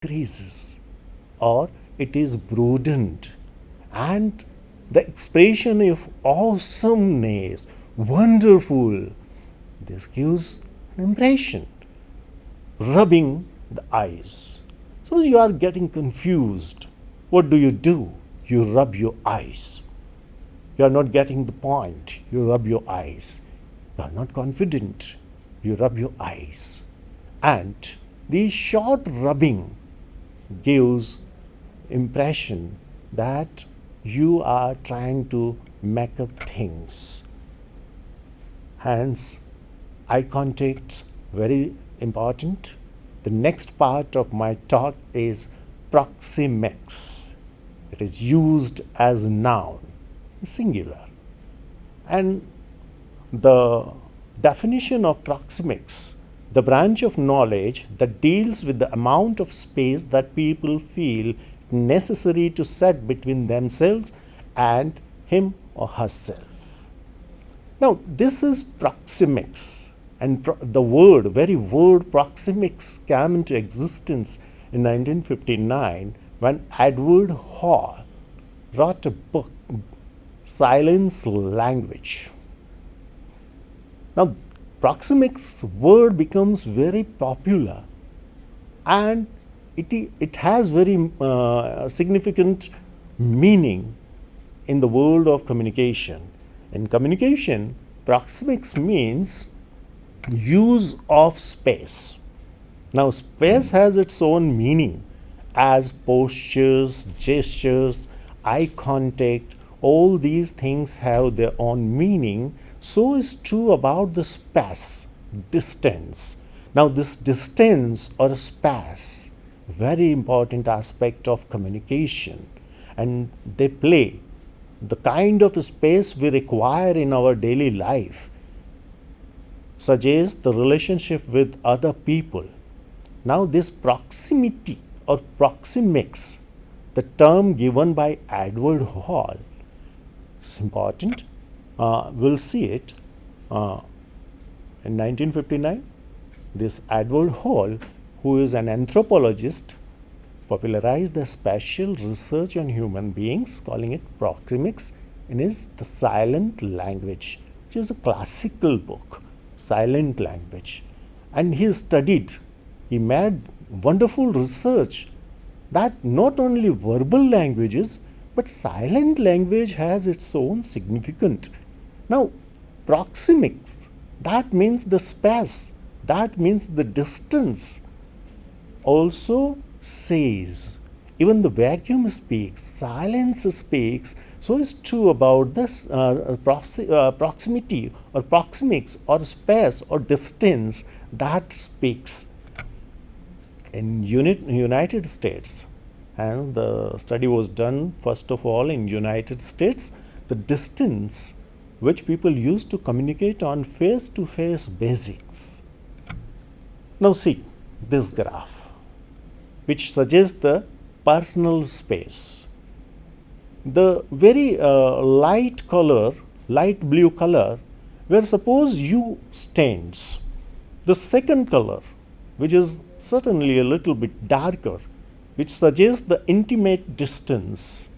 increases or it is broadened, and the expression of awesomeness, wonderful, this gives an impression. Rubbing the eyes. Suppose you are getting confused. What do? You rub your eyes. You are not getting the point. You rub your eyes. You are not confident. You rub your eyes. And the short rubbing gives impression that you are trying to make up things. Hence, eye contact, very important. The next part of my talk is proxemics. It is used as a noun, singular. And the definition of proxemics, the branch of knowledge that deals with the amount of space that people feel necessary to set between themselves and him or herself. Now, this is proxemics. And the very word proxemics came into existence in 1959 when Edward Hall wrote a book, Silence Language. Now, proxemics word becomes very popular, and it has very significant meaning in the world of communication. In communication, proxemics means use of space. Now, space has its own meaning as postures, gestures, eye contact, all these things have their own meaning. So is true about the space, distance. Now, this distance or space, very important aspect of communication, and they play the kind of space we require in our daily life, suggests the relationship with other people. Now, this proximity or proxemics, the term given by Edward Hall, is important. We'll see it in 1959. This Edward Hall, who is an anthropologist, popularized the spatial research on human beings, calling it proxemics, in his The Silent Language, which is a classical book, silent language. And he made wonderful research that not only verbal languages, but silent language has its own significance. Now, proxemics, that means the space, that means the distance, also says, even the vacuum speaks, silence speaks. So is true about this proximity or proxemics or space or distance that speaks. In United States, and the study was done first of all in United States, the distance which people use to communicate on face-to-face basics. Now see this graph, which suggests the personal space. The very light blue color, where suppose you stands. The second color, which is certainly a little bit darker, which suggests the intimate distance.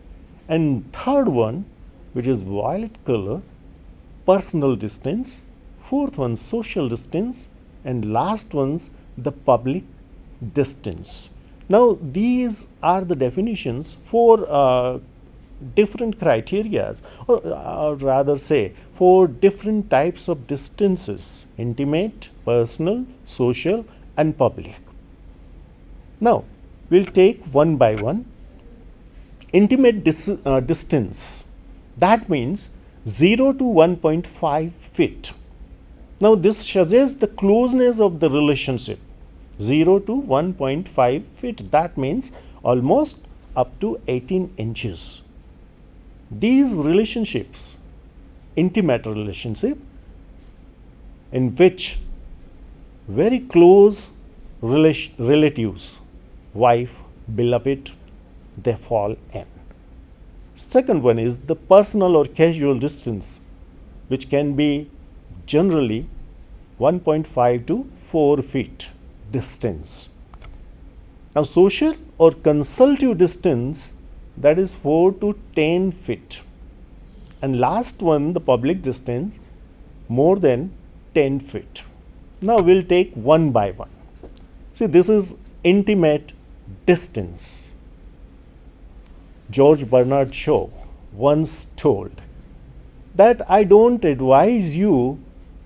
And third one, which is violet color, personal distance. Fourth one, social distance. And last one's the public distance. Now, these are the definitions for different criteria, or rather say, for different types of distances: intimate, personal, social, and public. Now, we'll take one by one. Intimate distance, that means 0 to 1.5 feet. Now, this suggests the closeness of the relationship. 0 to 1.5 feet, that means almost up to 18 inches. These relationships, intimate relationship, in which very close relatives, wife, beloved, they fall in. Second one is the personal or casual distance, which can be generally 1.5 to 4 feet distance. Now, social or consultative distance, that is 4 to 10 feet. And last one, the public distance, more than 10 feet. Now, we'll take one by one. See, this is intimate distance. George Bernard Shaw once told that I don't advise you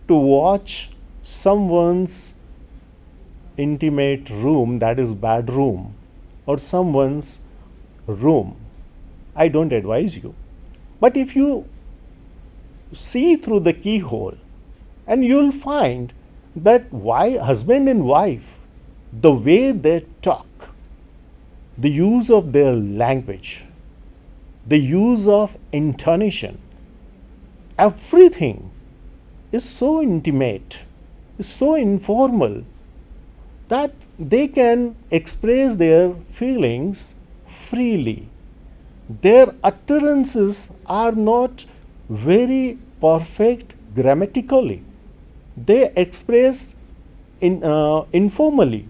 to watch someone's intimate room, that is bedroom, or someone's room. I don't advise you. But if you see through the keyhole, and you'll find that why husband and wife, the way they talk, the use of their language, the use of intonation, everything is so intimate, is so informal that they can express their feelings freely. Their utterances are not very perfect grammatically. They express informally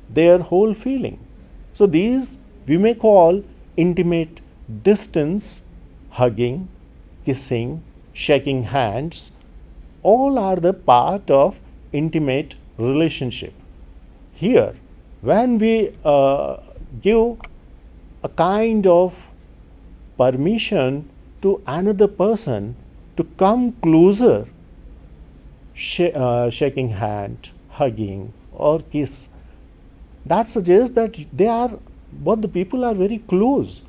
their whole feeling. So these we may call intimate distance. Hugging, kissing, shaking hands, all are the part of intimate relationship. Here, when we give a kind of permission to another person to come closer, shaking hand, hugging, or kiss, that suggests that both the people are very close.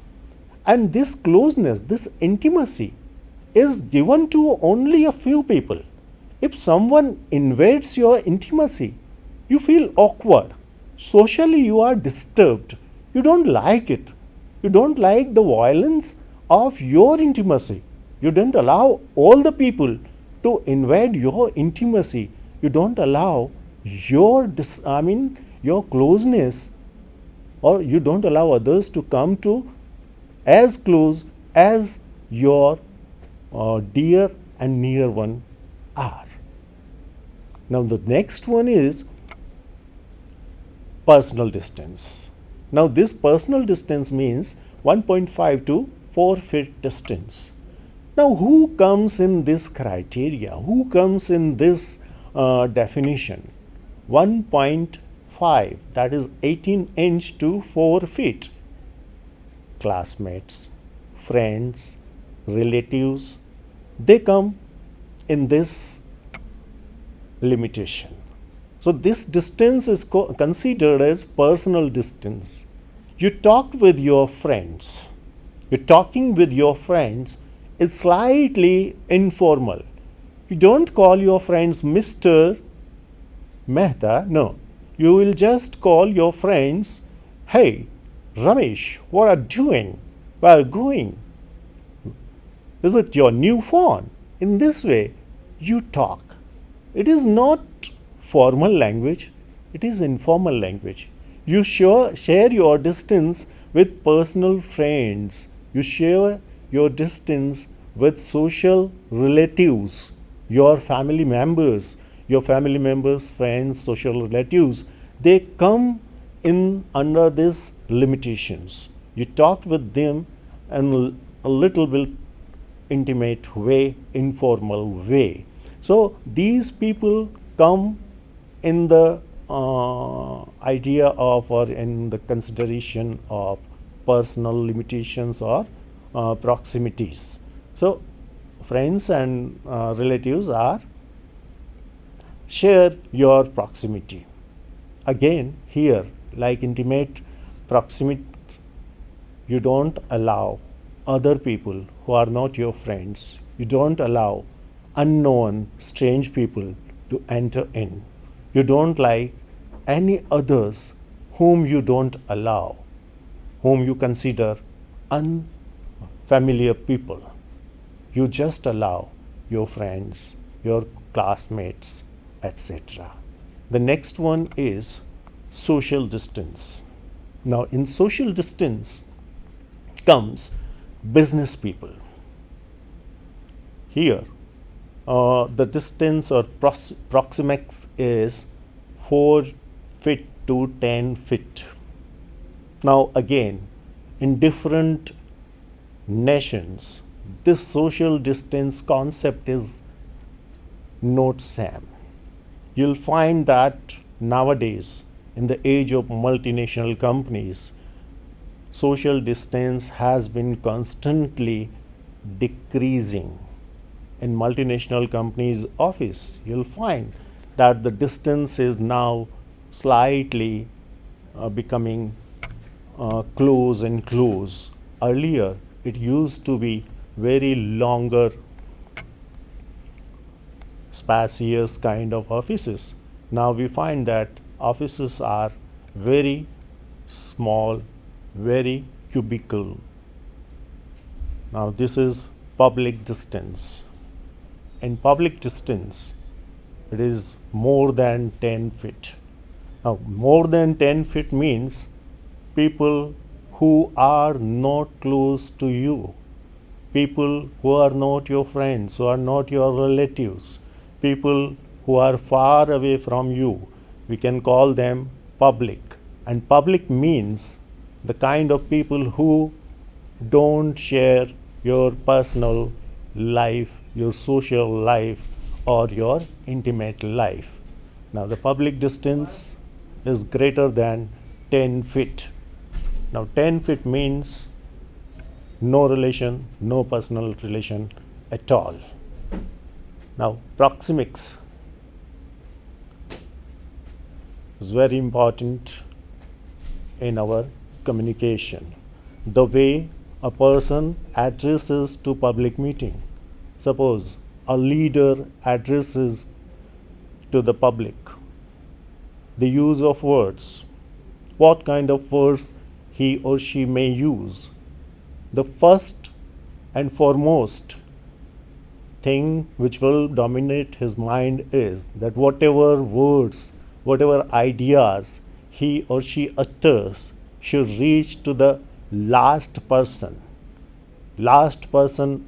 And this closeness, this intimacy is given to only a few people. If someone invades your intimacy, you feel awkward. Socially, you are disturbed. You don't like it. You don't like the violence of your intimacy. You don't allow all the people to invade your intimacy. You don't allow your closeness, or you don't allow others to come to as close as your dear and near one are. Now, the next one is personal distance. Now, this personal distance means 1.5 to 4 feet distance. Now, who comes in this criteria? Who comes in this definition? 1.5, that is 18" to 4 feet. Classmates, friends, relatives, they come in this limitation. So this distance is considered as personal distance. You talk with your friends. You're talking with your friends is slightly informal. You don't call your friends Mr. Mehta. No. You will just call your friends, hey, Ramesh, what are you doing? Where are you going? Is it your new phone? In this way, you talk. It is not formal language, it is informal language. You share your distance with personal friends. You share your distance with social relatives, your family members, friends, social relatives. They come in under these limitations. You talk with them in a little bit intimate way, informal way. So these people come in the idea of, or in the consideration of, personal limitations or proximities. So friends and relatives share your proximity. Again, here, like intimate proximity, you don't allow other people who are not your friends. You don't allow unknown, strange people to enter in. You don't like any others whom you don't allow, whom you consider unfamiliar people. You just allow your friends, your classmates, etc. The next one is social distance. Now, in social distance comes business people. Here, the distance or proximics is 4 feet to 10 feet. Now again, in different nations, this social distance concept is not same. You'll find that nowadays, in the age of multinational companies, social distance has been constantly decreasing. In multinational companies' office, you'll find that the distance is now slightly becoming close and close. Earlier, it used to be very longer, spacious kind of offices. Now we find that offices are very small, very cubicle. Now this is public distance. In public distance, it is more than 10 feet. Now, more than 10 feet means people who are not close to you, people who are not your friends, who are not your relatives, people who are far away from you, we can call them public. And public means the kind of people who don't share your personal life, your social life, or your intimate life. Now, the public distance is greater than 10 feet. Now, 10 feet means no relation, no personal relation at all. Now, proxemics is very important in our communication. The way a person addresses to public meeting. Suppose a leader addresses to the public. The use of words. What kind of words he or she may use. The first and foremost thing which will dominate his mind is that whatever words, whatever ideas he or she utters should reach to the last person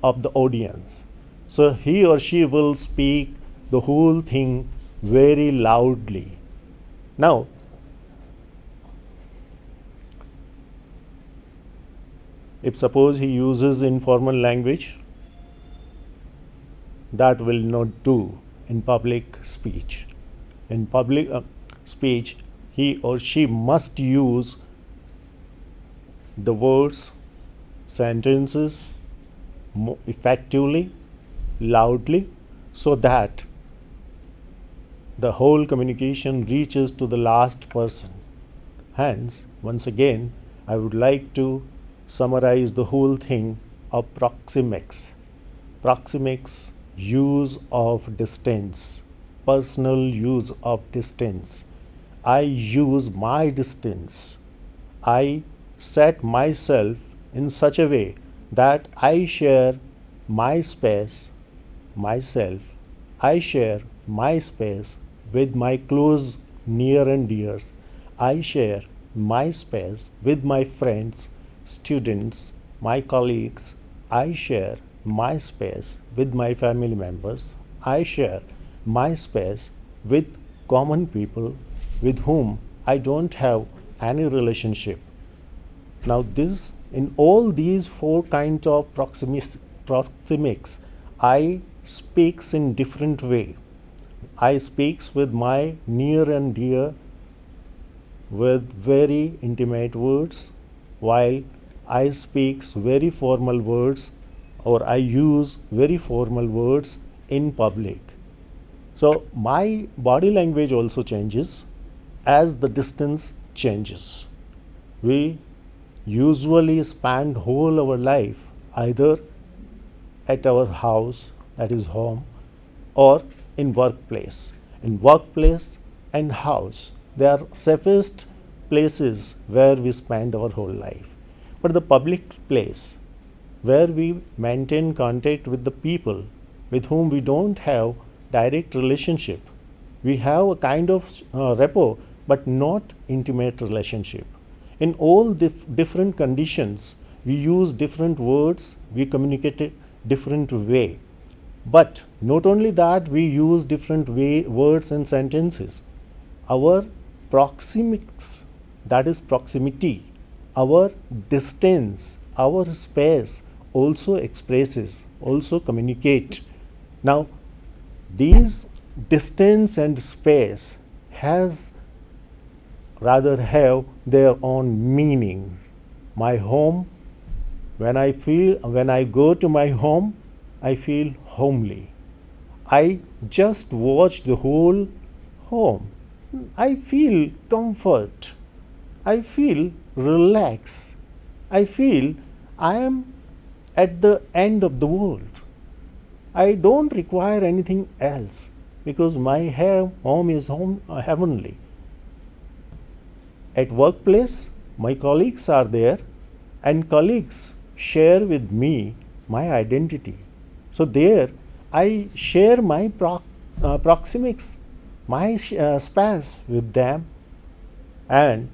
of the audience. So he or she will speak the whole thing very loudly. Now, if suppose he uses informal language, that will not do in public speech. In public speech, he or she must use the words, sentences effectively, loudly, so that the whole communication reaches to the last person. Hence, once again, I would like to summarize the whole thing of proxemics. Proxemics, use of distance, personal use of distance. I use my distance. I set myself in such a way that I share my space, myself. I share my space with my close, near and dears. I share my space with my friends, students, my colleagues. I share my space with my family members. I share my space with common people with whom I don't have any relationship. Now, in all these four kinds of proxemics, I speaks in different way. I speaks with my near and dear with very intimate words, while I speaks very formal words, or I use very formal words in public. So my body language also changes as the distance changes. We usually spend whole our life either at our house, that is home, or in workplace. In workplace and house, they are safest places where we spend our whole life. But the public place, where we maintain contact with the people with whom we don't have direct relationship, we have a kind of rapport, but not intimate relationship. In all different conditions, we use different words, we communicate different way. But not only that, we use different words and sentences. Our proxemics, that is proximity, our distance, our space also expresses, also communicate. Now, these distance and space have their own meanings. My home, when I go to my home, I feel homely. I just watch the whole home. I feel comfort. I feel relax. I feel I am at the end of the world. I don't require anything else because my home is heavenly. At workplace, my colleagues are there, and colleagues share with me my identity. So there, I share my proxemics, my space with them. And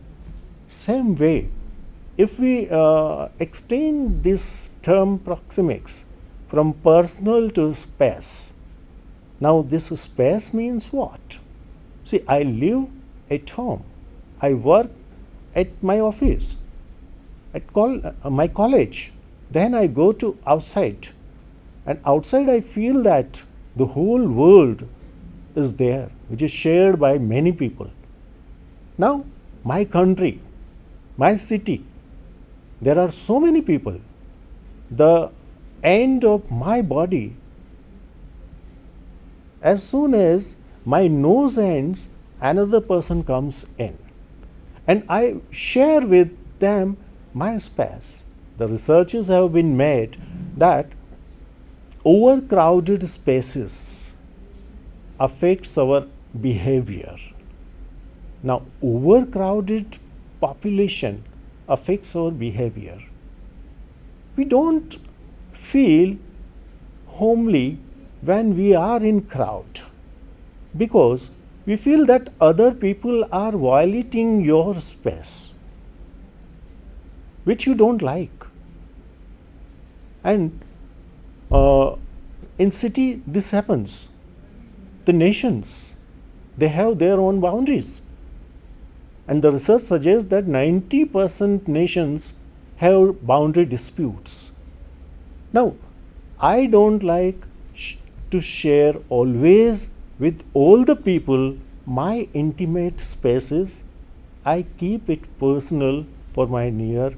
same way, if we extend this term proxemics from personal to space, now this space means what? See, I live at home. I work at my office, at my college. Then I go to outside. And outside I feel that the whole world is there, which is shared by many people. Now, my country, my city, there are so many people. The end of my body, as soon as my nose ends, another person comes in. And I share with them my space. The researches have been made that overcrowded spaces affects our behavior. Now, overcrowded population affects our behavior. We don't feel homely when we are in crowd because we feel that other people are violating your space, which you don't like. And in city, this happens. The nations, they have their own boundaries. And the research suggests that 90% nations have boundary disputes. Now, I don't like to share always with all the people my intimate spaces. I keep it personal for my near